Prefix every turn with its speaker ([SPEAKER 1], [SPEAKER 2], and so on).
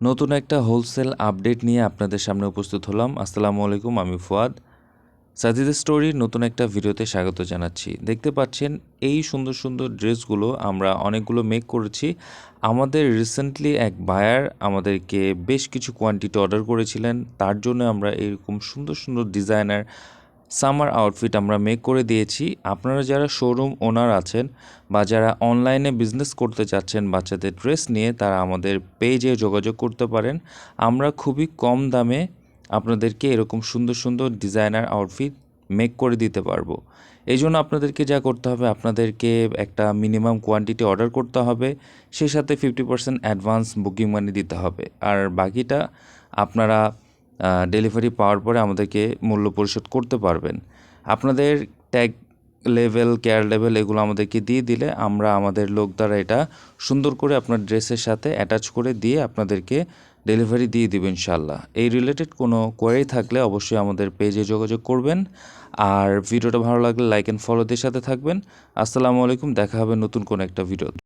[SPEAKER 1] নতুন একটা wholesale update নিয়ে আপনাদের সামনে উপস্থিত হলাম। আসসালামু আলাইকুম, আমি ফুয়াদ। সাজিদের স্টোরির নতুন একটা ভিডিওতে স্বাগত জানাচ্ছি। দেখতে পাচ্ছেন এই সুন্দর সুন্দর ড্রেসগুলো আমরা অনেকগুলো মেক করেছি। আমাদের রিসেন্টলি এক বায়ার আমাদেরকে বেশ কিছু কোয়ান্টিটি অর্ডার করেছিলেন, তার জন্য আমরা এরকম সুন্দর সুন্দর ডিজাইনার সামার আউটফিট আমরা মেক করে দিয়েছি। আপনারা যারা শোরুম ওনার আছেন বা যারা অনলাইনে বিজনেস করতে চাচ্ছেন বাচ্চাদের ড্রেস নিয়ে, তারা আমাদের পেজে যোগাযোগ করতে পারেন। আমরা খুবই কম দামে আপনাদেরকে এরকম সুন্দর সুন্দর ডিজাইনার আউটফিট মেক করে দিতে পারবো। এই জন্য আপনাদেরকে যা করতে হবে, আপনাদেরকে একটা মিনিমাম কোয়ান্টিটি অর্ডার করতে হবে, সেই সাথে 50% অ্যাডভান্স বুকিং মানি দিতে হবে, আর বাকিটা আপনারা ডেলিভারি পাওয়ার পরে আমাদেরকে মূল্য পরিশোধ করতে পারবেন। আপনাদের ট্যাগ লেভেল, কেয়ার লেভেল এগুলো আমাদেরকে দিয়ে দিলে আমরা আমাদের লোক দ্বারা এটা সুন্দর করে আপনার ড্রেসের সাথে অ্যাটাচ করে দিয়ে আপনাদেরকে ডেলিভারি দিয়ে দেবো ইনশাল্লাহ। এই রিলেটেড কোনো কোয়ারি থাকলে অবশ্যই আমাদের পেজে যোগাযোগ করবেন। আর ভিডিওটা ভালো লাগলে লাইক অ্যান্ড ফলো দিয়ে সাথে থাকবেন। আসসালামু আলাইকুম, দেখা হবে নতুন কোনো একটা ভিডিওতে।